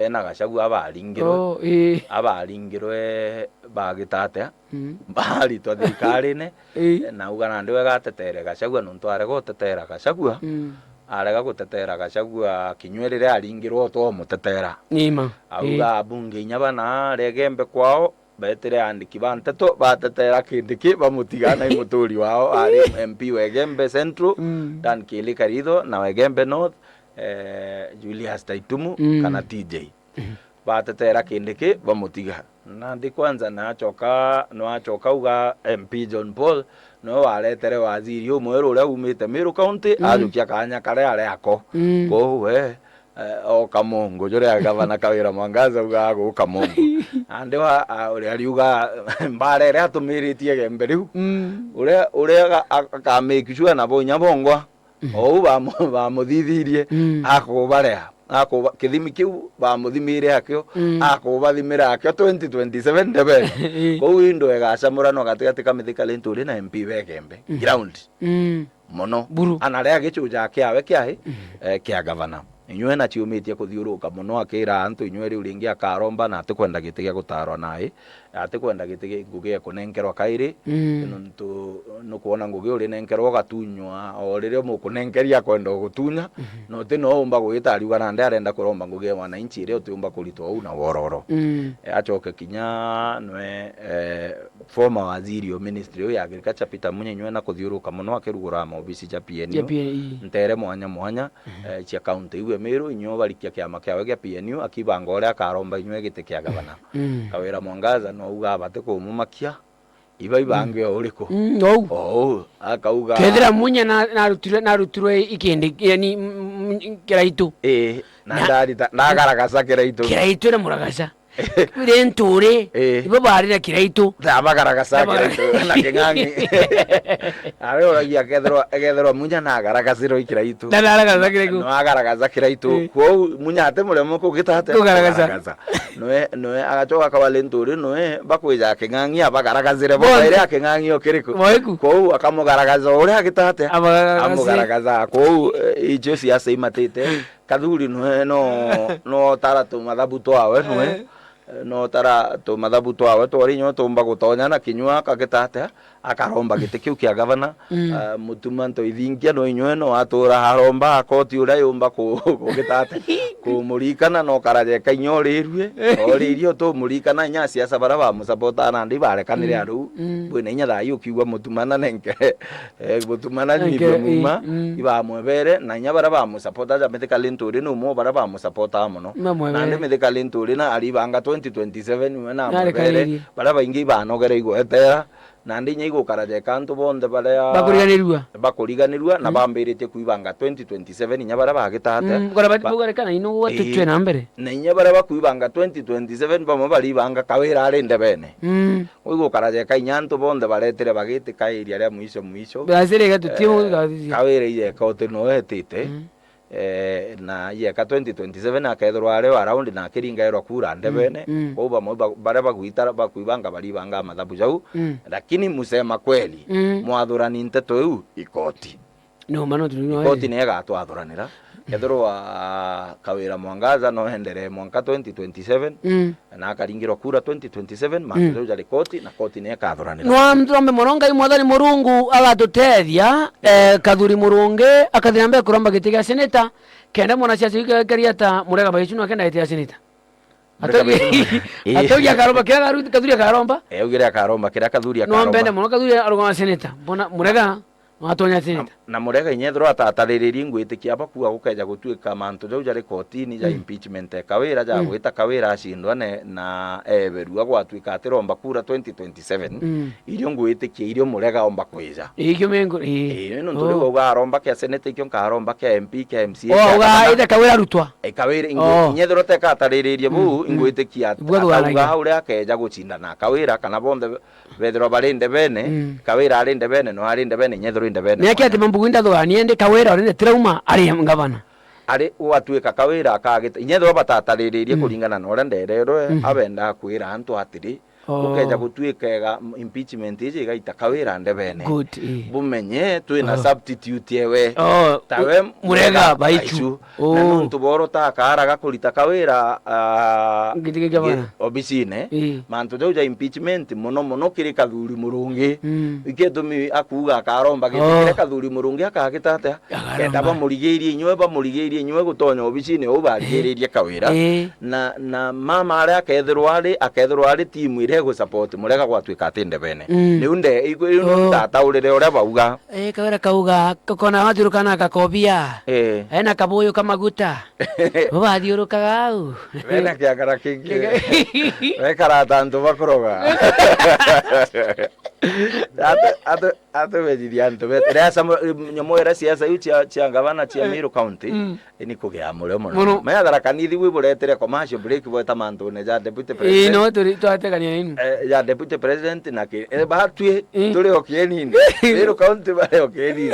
ena Gachagua abaringirwe bagitate bari to thirikari-ini na uga nandi we gatetere Gachagua nontu arega gutetera Gachagua arega gutetera Gachagua kinywerere aringirwo to mutetera nima auga abunge inyabana regembe kwao betire andiki banteto batetera kindiki bamutigana imuturi wao ari MP Wegembe Central Dan Kili Karido na Wegembe North Julius Taitumu kana TJ batetera kindiki bamutiga na ndi kwanza nachoka uga MP John Paul no waletere waziri umwe uria umite Meru County ajukia kanya kare ariako ko we o Kamongo jore gavana Kawira Mwangaza uga go Kamongo ande wa uria riuga mbarere atumiritie gembe riu uria ka make sure na bonya bongwa o bamuthithirie akubarea kithimi kiu bamuthimire akio akubathimira akio 2027 ndebe ko indo egacamurano gatigati kamithika lenturi na MP Wegembe ground mono anaria gichuja kiawe kiahi kia gavana inywe na ciumitie kuthiuruka muno akira antu inywe riu ringi akaromba na atikwenda giti gia gutarwa nae atikwenda giti ngugi kunenkerwa kairi nontu nukuona ngugi uri nenkerwa gatunywa o ririo mukunenkeria kwenda gutunya no ti no umba gwitariwa na ndi arenda kuromba ngugi ya wananchi ri utiumba kuritwa u na wororo acoke kinya nwe former waziri o ministry ya agriculture Peter Munyenywe na kuthiuruka muno akirugura maobisi ja PNU ntere mwanya cia county iwe Meru inyo barikia kiama kiawe gia PNU akibanga uria akaromba inywe gite kia gavana Kawira Mwangaza no uga bate kumumakia ibange uriko akauga kethira munya na rutirwe ikindi yani kiraitu na ndarita nagaragaza kiraitu na muragaza Ntore ibo barira kiraitu abagaragaza kiraitu na kingangi ari oragia kethero munya na agaragaziro ikiraitu na agaragaza kiraitu no agaragaza kiraitu ko munya ate muremo ko gitate kugaragaza noe agachoka kawale Ntore noe bakwija kingangi abagaragazire boire akingangi okiriko ko akamugaragaza uri agitate amugaragaza ko ijo siasa imatete kathuri no tara tu mathabu twawe no tara tu mathabu twawe twari nyo tumba gutonya na kinywa kagitate akaromba gite kiu kia gavana mutumanto ithingia no inywe no atura haromba akoti uria yumba kugitate kumurikana no karaje kanyorirwe oririo to murikana nya siasa bara ba musapota na ndi barekanire aru bwene nya thayu kiwa mutumana nenke mutumana ni muma iba mwebere na nya bara ba musapota ja medically Ntore no mo bara ba musapota muno na ndi medically Ntore na ari banga 2027 na mwebere bara ba ingi ba nogere igwetera na ndi nyigo karaje kantu bonde bara bakuriganirwa na bambirite kuibanga 2027 nya bara bagitate ngora batugarekana ino watutwe na mbere na nya bara bakuibanga 2027 bamo bari banga Kawira arinde bene uigo karaje kainyanto bonde baretere bagite kairia ria mwisho bazire gatutimo Kawira ile kote no etite na yeka 2027 akethirwa ari around na kiringairwa kura ndebene ko bamo bare baguitara bakuibanga bari banga mathabu jau lakini musema kweli mwathurani nteto eu ikoti no mano tuno ikoti nega twathuranira kethirwa Kawira Mwangaza no hendere mwaka 2027 na akaringirwa kura 2027 matho jari koti na koti ne kathuranira no mtrombe moronga imwathani murungu agatutethia kathuri murunge akathirambe kuromba gitiga seneta kenda mwana cia ciika kariata murega baicunu akenda gitiga seneta atogi akaromba kira kathuri akaromba ugire akaromba kira kathuri akaromba no mbende mono kathuri arugama seneta bona murega Matonya seneta na murega inyethro atatariririe ngwitikia bakua gukeja gutuika mantu jau jari kotini ja impeachment Kawira ja gwita Kawira acindwa na berua gwatuika atiromba kura 2027 irio ngwitikia irio murega omba kwija ikyo mengo no nturi uga aromba kia seneta ikyo nkaromba kia MP kia MCA uga ida Kawira rutwa Kawira inyethro teka atariririe bu ngwitikia uga uri akeja gucinda na Kawira kana bonde bethro barinde bene Kawira arinde bene no arinde bene nyethro Neke ati mambuginda thwa niende Kawira orinde trauma ari ngavana ari watuika Kawira akagita inyethro batatariririe kuringana na ora nderero abenda kwira antu atiri ukeja gutwika impeachment ije gaita kawira ndebene good bumenye twina substitute yewe tawe Murega Baichu na nuntu boro ta kara gakulita kawira obisine mantu doja impeachment muno kiri kathuri murungi iketumi akuga karomba gikire kathuri murungi akagitata kenda bamurigirie inywe gutonya obisine ubarigirie kawira na mama aria akethirwa ari timu ire go support Murega gwatwika atinde bene ni unde tata urire uria bauga kawira kauga kona wathirukana gakobia ena kabuyu kamaguta bathiurukaga au wena kiagara kingi wekara tantu bakoroga ate wejirianto resa nyomoera siasa cia gavana cia Meru County ni kugia mure muno mayadara kanithi wiburetere commercial break bweta mantu ne ja deputy president no turi twategania inu ya deputy president na ke bahatwe turi okieni Meru County bare okieni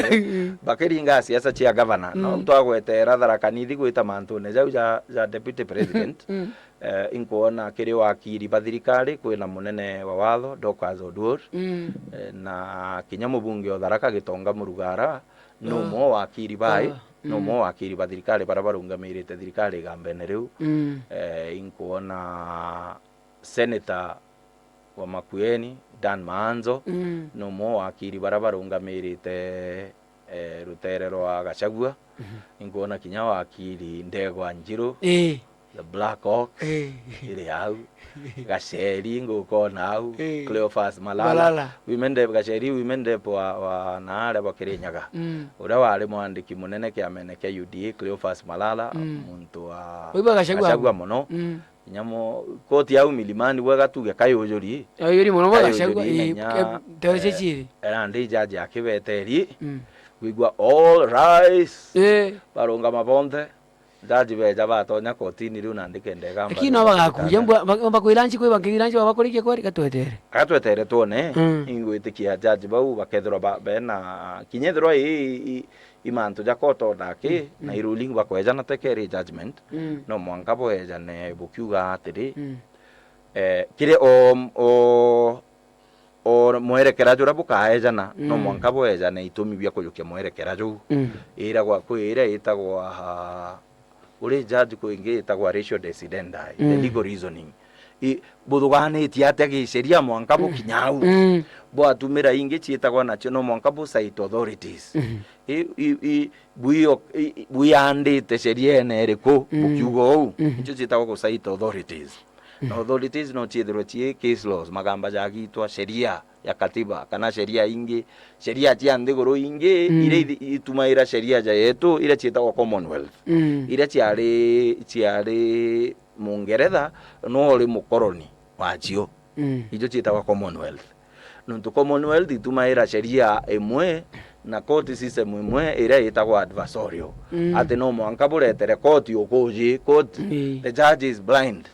bakiringa siasa cia gavana no twagwetera thara kanithi gwita mantu ne ja deputy president inkuona kiri wakiri bathirikari kwina munene wa watho Dorcas Oduor na kinya mubunge Otharaka Gitonga Murugara no mo wakiri bai no mo wakiri bathirikari barabarungamirite thirikari gambene riu inkuona senator wa Makueni Dan Maanzo no mo wakiri barabarungamirite rutere rwa Gachagua inkuona kinya wakiri Ndegwa Njiru the Black Hawk ile au Gacheri ngukona au Cleophas Malala women de Gacheri women de wa naare bakirinyaga ura wari mwandiki munene kiamene kia UDA Cleophas Malala muntu wa Gachagua muno nyamo koti au milimani wegatuge kayojori yori muno Gachagua terechiri era ndi jaji akibeteri wigwa all rise baronga mabonde jaji beja batonya kotini riu nandike ndega lakini no bagakuja bakwiranchi kwe bakiranchi babakurikie kwari katwetere tuone ingwitikia jaji bau bakethirwa bena kinyethirwa imantu jakoto dake na iruling bakweja na tekeri judgment no mwanka boeja ne bukiuga atiri kire o mwerekera jura bukaejana no mwanka boeja ne itumi bya kuyukia mwerekera ju ira gwa kwira itagwa uri judge kuingi itagwa ratio decidendi the legal reasoning budugane tiate sheria mwanka bukinyau bo atumira ingi chiitagwa nacho no mwanka bu site authorities buyandite sheria nereko bukiugo icho chiitagwa ku site authorities no authorities no chithiro chi case laws magamba jagitwa sheria ya katiba kana sheria ingi sheria cia ndiguru ingi ile itumaira sheria ja yetu ile chiitagwa Commonwealth ile ciari Mungeretha no uri mukoroni wachio ijo chiitagwa Commonwealth nuntu Commonwealth itumaira sheria emwe na court system imwe ile itagwa adversarial ati no mwanka buretere court ukuji court the judge is blind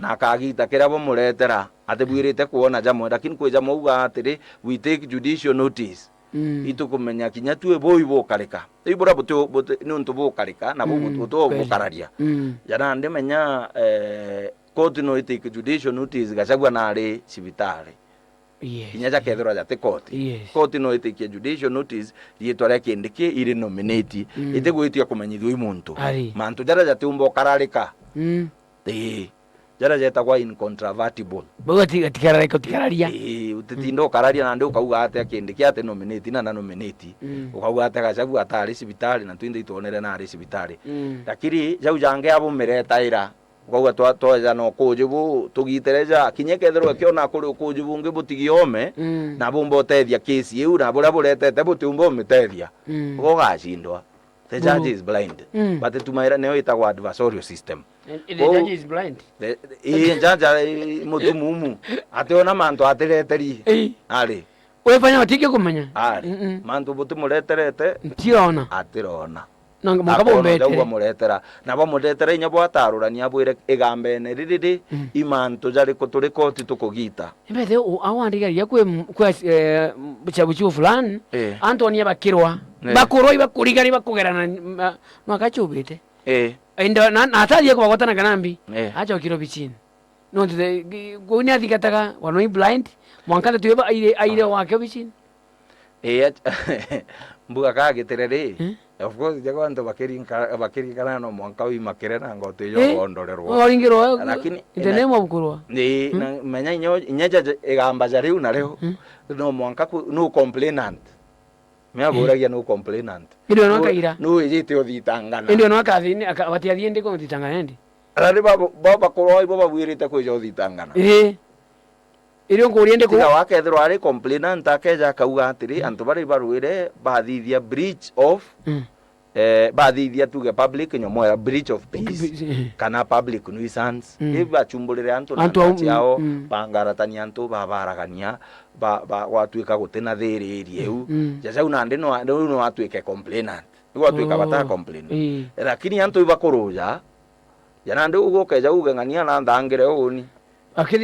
na kagita kira bo muretera ate bwirite kuona jamwe lakini kwe jamwe uga atiri we take judicial notice itukumenya kinya tuwe boibo kareka ibura buto nuntu bo kareka na buto bukararia jana ande menya court no take judicial notice Gachagua na ari cibitari kinya ja kethira ja te court no take judicial notice yetwara kendike ire nominate ite gwitia kumenyithio imuntu mantu jara ja tumbo kararika jara jeta kwa incontrovertible bogati tikararia utitindo kararia na ndio kauga ate akindiki ate nominate na nominate ukauga ate Gachagua atari cibitari na twinde itonere na ari cibitari lakini jau jange abo meretaira ukauga twaja no kujubu tugitereja kinyekethero kiona kuri kujubu ngi butigiome na bombo tethia kesi eu na bora buretete butumbo mitethia ugacindwa the judge is blind but tumaira neo itagwa adversarial system the judge is blind judge mutumumu ationa mantu atireteri ari wefanya watike kumenya ari mantu butumureterete ntiona atirona nanga makabombete ndio muretera na bamuretera inya bwatarurania bwire igambene ririri imantu jari kuturi koti tukugita mbethe awandigaria kwe buchabuchu fulani Antonia bakirwa bakuroi bakurigari bakugerana makachubite enda na atalie kwa gotana kanambi acha kiro bichini no te goni athigataga wanoi blind mwankata tueba aire wake bicini mbuga kagitireri of course jago anto bakiringana no mwanka wi makirena ngoto yo ondorerwo oringiro lakini ite mo bukurwa ni menya nyeja igamba jariu na reho no mwanka no complainant mea buragia no complainant ndio no kaira no ejite othitangana ndio no akathini akabati athiende ko thitangana ndi ari baba kuroi baba bwirite kwijo othitangana irio nguriende ko wakethirwo ari complainant akeja kauga atiri antu bari barwire bathithia breach of bathithia tuge public nyomoya breach of peace kana public nuisance ibachumburire antu na yao bangaratania antu babaragania gwatuika gutena thiriri eu jaja unande no atuike complainant gwatuika bata complain lakini antu ibakuruja yanande ugokeja ugengania na ndangire uni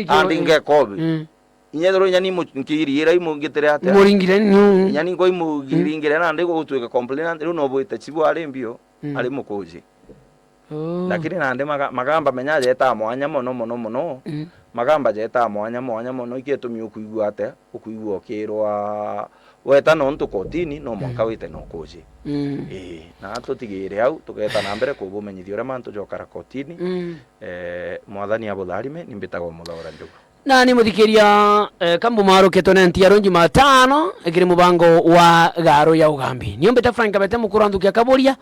andinge kobi inyethero nyani mukirira imungitire ate muringire nyani ngo imugiringire na ndego gutwika complainant no bwite chibu ari mbio ari mukuji lakini nande magamba menya jeta mwanya mono magamba jeta mwanya mono iketumi ukuigua ate ukuigua okirwa weta no ntu kotini no mwanka wite no kuji na tutigire au tugeta na mbere kubumenyithio re mantu jokara kotini mwathani abutharime nimbitago muthora ndugu na ni muthikiria kambu maro ketone ntiaro Jumatano ikiri mubango wa garo ya ugambi niombe ta Frank abete mukuru anthukia kaboria